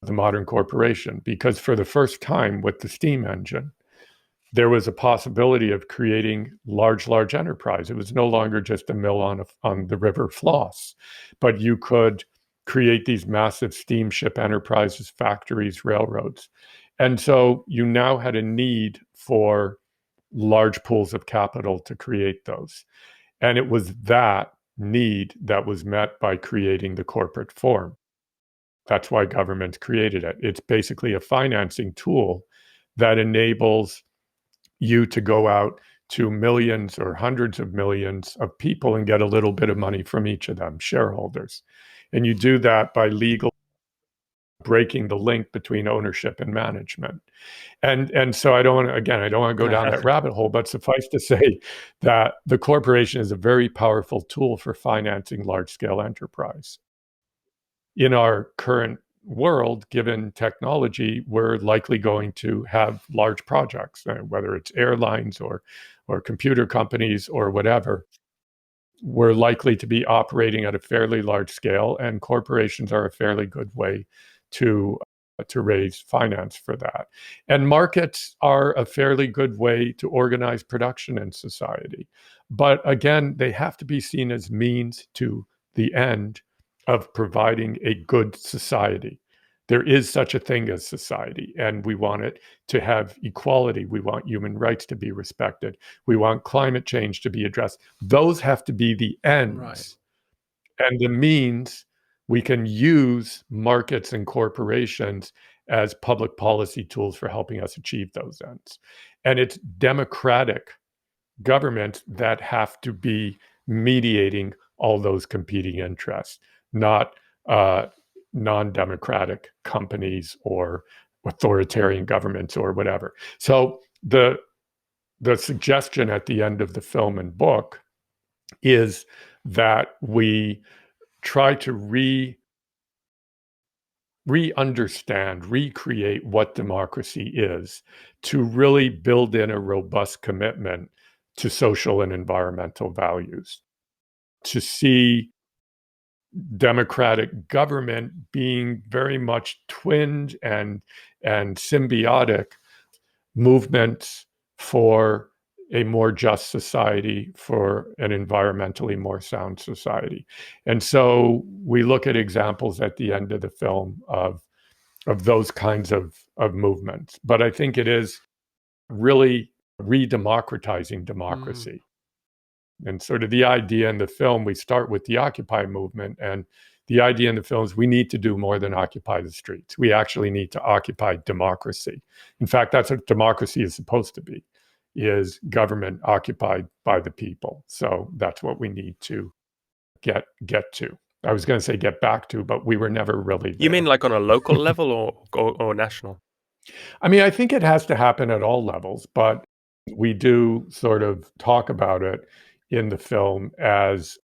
the modern corporation, because for the first time with the steam engine, there was a possibility of creating large enterprise. It was no longer just a mill on the River Floss, but you could create these massive steamship enterprises, factories, railroads. And so you now had a need for large pools of capital to create those. And it was that need that was met by creating the corporate form. That's why government created it. It's basically a financing tool that enables you to go out to millions or hundreds of millions of people and get a little bit of money from each of them, shareholders. And you do that by legal breaking the link between ownership and management. And so I don't want to go down that rabbit hole, but suffice to say that the corporation is a very powerful tool for financing large scale enterprise. In our current world, given technology, we're likely going to have large projects, whether it's airlines or computer companies or whatever. We're likely to be operating at a fairly large scale, and corporations are a fairly good way to raise finance for that. And markets are a fairly good way to organize production in society. But again, they have to be seen as means to the end of providing a good society. There is such a thing as society, and we want it to have equality. We want human rights to be respected. We want climate change to be addressed. Those have to be the right. ends. And the means, we can use markets and corporations as public policy tools for helping us achieve those ends. And it's democratic governments that have to be mediating all those competing interests, not non-democratic companies or authoritarian governments or whatever. So the suggestion at the end of the film and book is that we try to re-understand, recreate what democracy is, to really build in a robust commitment to social and environmental values, to see democratic government being very much twinned and symbiotic movements for a more just society, for an environmentally more sound society. And so we look at examples at the end of the film of those kinds of movements. But I think it is really re-democratizing Mm, democracy. And sort of the idea in the film, we start with the Occupy movement. And the idea in the film is we need to do more than occupy the streets. We actually need to occupy democracy. In fact, that's what democracy is supposed to be, is government occupied by the people. So that's what we need to get to. I was going to say get back to, but we were never really you mean there. like on a local level or national? I mean, I think it has to happen at all levels, but we do sort of talk about it in the film as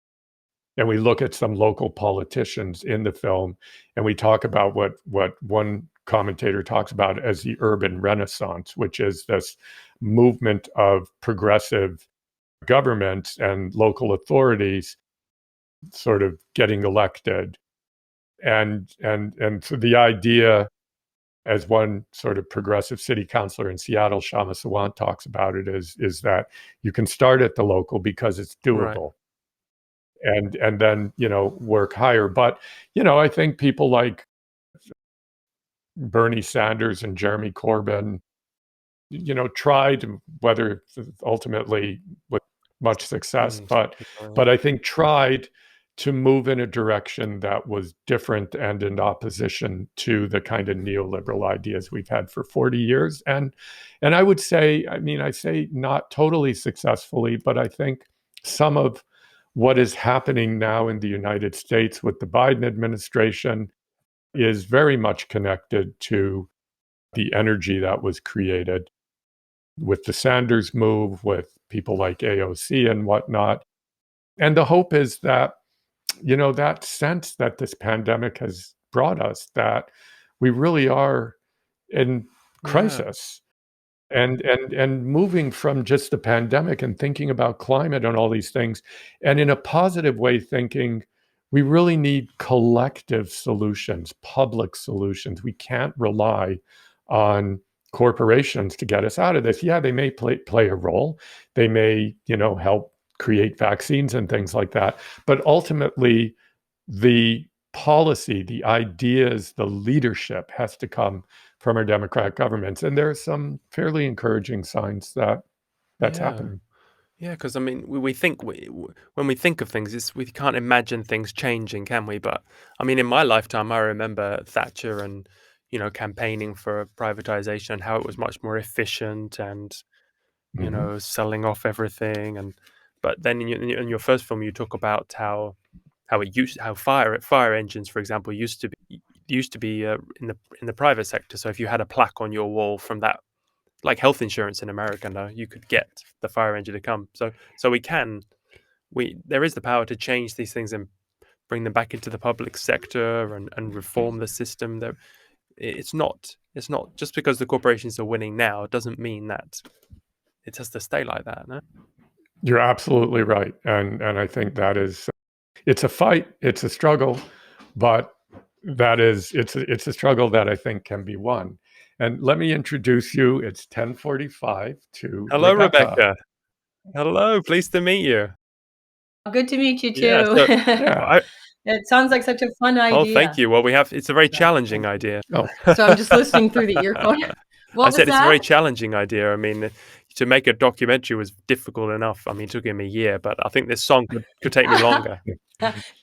and we look at some local politicians in the film, and we talk about what one commentator talks about as the urban renaissance, which is this movement of progressive governments and local authorities sort of getting elected. And so the idea, as one sort of progressive city councilor in Seattle, Shama Sawant, talks about it, is that you can start at the local because it's doable. Right. And then, work higher. But, I think people like Bernie Sanders and Jeremy Corbyn, tried, whether ultimately with much success, but I think tried to move in a direction that was different and in opposition to the kind of neoliberal ideas we've had for 40 years. And I would say, I say not totally successfully, but I think some of what is happening now in the United States with the Biden administration is very much connected to the energy that was created with the Sanders move, with people like AOC and whatnot. And the hope is that, that sense that this pandemic has brought us, that we really are in crisis. And moving from just the pandemic and thinking about climate and all these things, and in a positive way thinking we really need collective solutions, public solutions. We can't rely on corporations to get us out of this. Yeah, they may play a role. They may, help create vaccines and things like that. But ultimately, the policy, the ideas, the leadership has to come from our democratic governments. And there are some fairly encouraging signs that that's happening. Yeah, because we think when we think of things, we can't imagine things changing, can we? But in my lifetime, I remember Thatcher and campaigning for privatization and how it was much more efficient and selling off everything. But then in your first film, you talk about how fire engines, for example, used to be in the private sector. So if you had a plaque on your wall from that, like health insurance in America now, you could get the fire engine to come. So there is the power to change these things and bring them back into the public sector and reform the system. That it's not just because the corporations are winning now, it doesn't mean that it has to stay like that. No? You're absolutely right. And I think that is, it's a fight, it's a struggle, but it's a struggle that I think can be won. And let me introduce you. It's 10:45 to Hello, Rebecca. Hello, pleased to meet you. Good to meet you too. Yeah, it sounds like such a fun idea. Oh, thank you. Well, it's a very challenging idea. Oh. So I'm just listening through the earphone. I said it's a very challenging idea. To make a documentary was difficult enough. It took him a year, but I think this song could take me longer.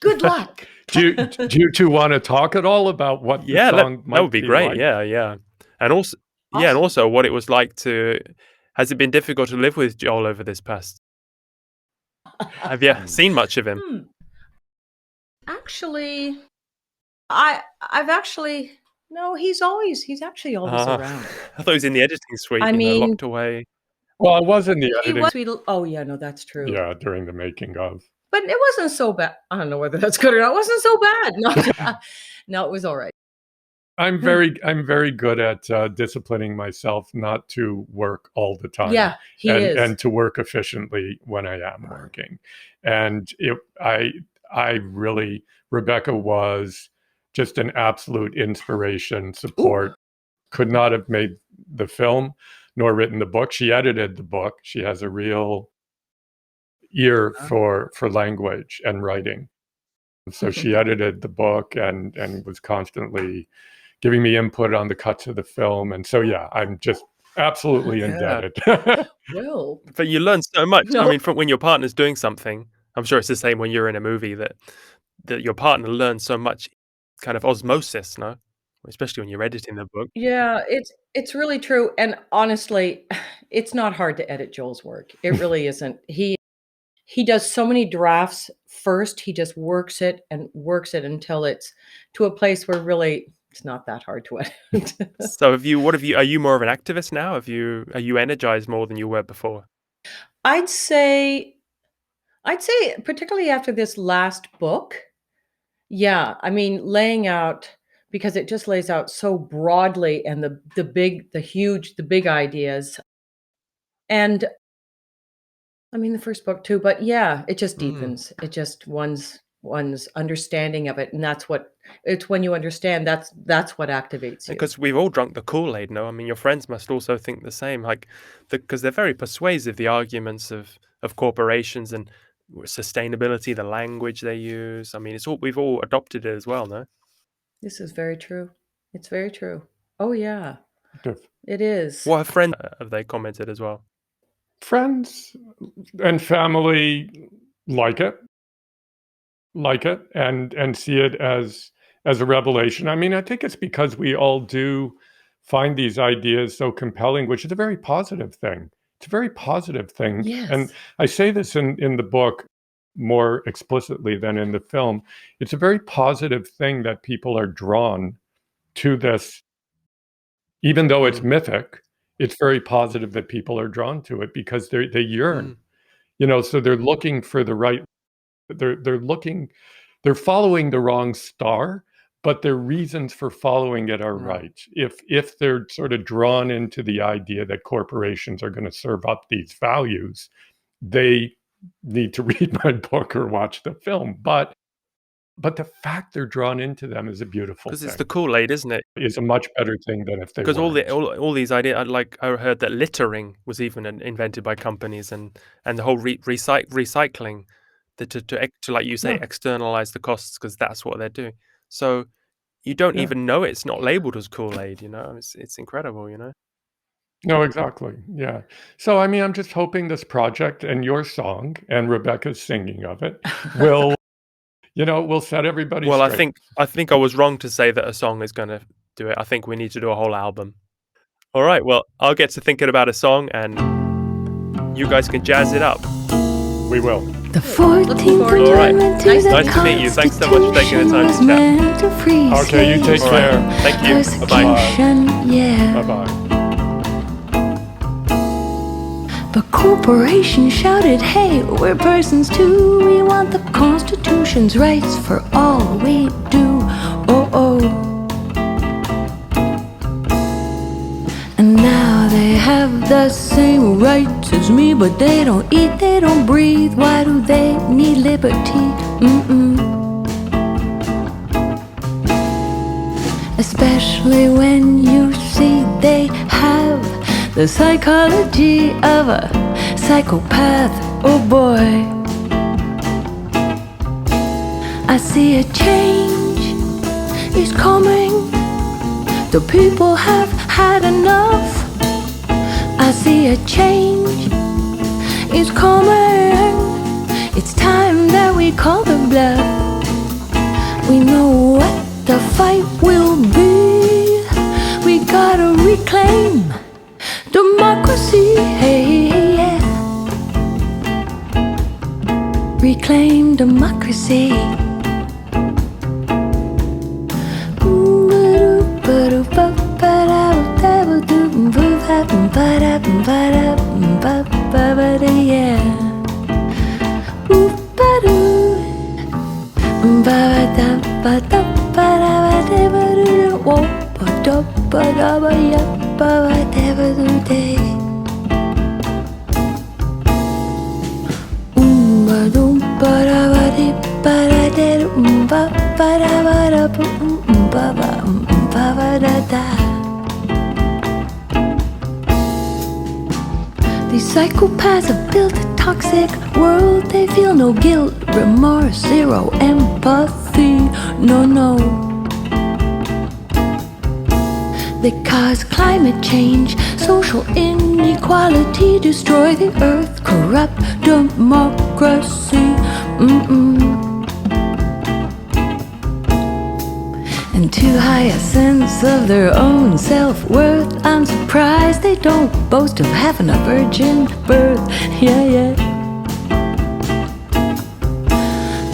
Good luck. Do you two want to talk at all about what the song might be? That would be great. Like? Yeah. And also, awesome. And also what it was like has it been difficult to live with Joel over this past? Have you seen much of him? Actually, I've actually, no, he's actually always around. I thought he was in the editing suite, locked away. Well, I was in the editing. Oh yeah, no, that's true. Yeah, during the making of. But it wasn't so bad. I don't know whether that's good or not. It wasn't so bad. No, it was all right. I'm very good at disciplining myself not to work all the time. Yeah, he is. And to work efficiently when I am working. And I really, Rebecca was just an absolute inspiration, support. Ooh. Could not have made the film nor written the book. She edited the book. She has a real ear for language and writing. So she edited the book and was constantly giving me input on the cuts of the film. And so, yeah, I'm just absolutely indebted. Well, but you learn so much. No. From when your partner's doing something, I'm sure it's the same when you're in a movie that your partner learns so much kind of osmosis, no? Especially when you're editing the book. Yeah, it's really true. And honestly, it's not hard to edit Joel's work. It really isn't. He does so many drafts first. He just works it until it's to a place where really it's not that hard to edit. So are you more of an activist now? Are you energized more than you were before? I'd say I'd say particularly after this last book, yeah, I mean, laying out because it just lays out so broadly and the big ideas. And I mean, the first book too, but yeah, it just deepens. It just one's understanding of it, and it's when you understand that's what activates you. Because we've all drunk the Kool-Aid, no? I mean, your friends must also think the same, like, because they're very persuasive, the arguments of corporations and sustainability, the language they use. I mean, it's all we've all adopted it as well, no? This is very true. It's very true. Oh yeah, If it is. What have friends have they commented as well? friends and family like it, and see it as a revelation. I mean, I think it's because we all do find these ideas so compelling, which is a very positive thing. It's a very positive thing. Yes. And I say this in the book more explicitly than in the film. It's a very positive thing that people are drawn to this, even though it's mythic. It's very positive that people are drawn to it because they yearn, so they're looking for the right, they're following the wrong star, but their reasons for following it are right. If they're sort of drawn into the idea that corporations are going to serve up these values, they need to read my book or watch the film. But the fact they're drawn into them is a beautiful thing. Because it's the Kool-Aid, isn't it? Is a much better thing than if they Because weren't. all these ideas, like I heard that littering was even invented by companies, and the whole recycling, to like you say, Yeah. externalize the costs, because that's what they're doing. So you don't Yeah. even know it's not labeled as Kool-Aid. It's incredible. No, exactly. Yeah. So, I mean, I'm just hoping this project and your song and Rebecca's singing of it will, will set everybody Well, straight. I think I was wrong to say that a song is going to do it. I think we need to do a whole album. All right. Well, I'll get to thinking about a song, and you guys can jazz it up. We will. The 14th All right. Amendment to Nice the to meet you. Thanks so much for taking the time to Constitution was chat. meant to free Okay, you take slaves care. from Thank you. Bye-bye. persecution, yeah. Bye-bye. But corporations shouted, hey, we're persons too. We want the Constitution's rights for all we do. Oh, oh. And now they have the same rights as me, but they don't eat, they don't breathe. Why do they need liberty? Especially when you see they have the psychology of a psychopath. Oh boy, I see a change is coming. The people have had enough. I see a change is coming. It's time that we call the bluff. We know what the fight will be. We gotta reclaim democracy, hey, yeah. Reclaim democracy. These psychopaths have built a toxic world. They feel no guilt, remorse, zero empathy. No, no. They cause climate change, social inequality, destroy the earth, corrupt democracy. And too high a sense of their own self-worth. I'm surprised they don't boast of having a virgin birth. Yeah, yeah.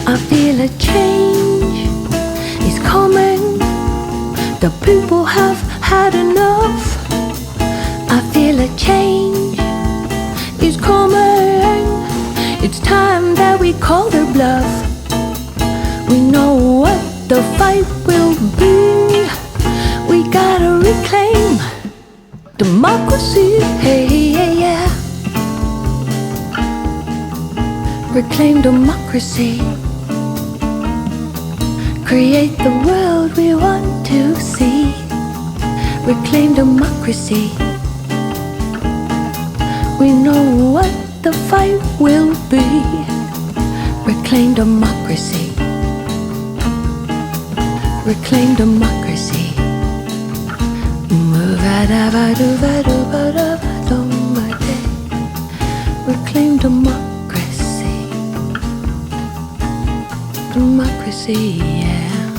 I feel a change is coming. The people have had enough. I feel a change is coming. It's It's time that we call their bluff. We know what the fight will be. We gotta reclaim democracy. Hey, yeah, yeah. Reclaim democracy. Create the world we want to see. Reclaim democracy. We know what the fight will be. Reclaim democracy. Reclaim democracy. Reclaim democracy. Democracy, yeah.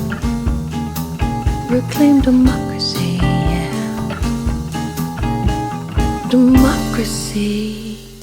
Reclaim democracy, yeah. Democracy.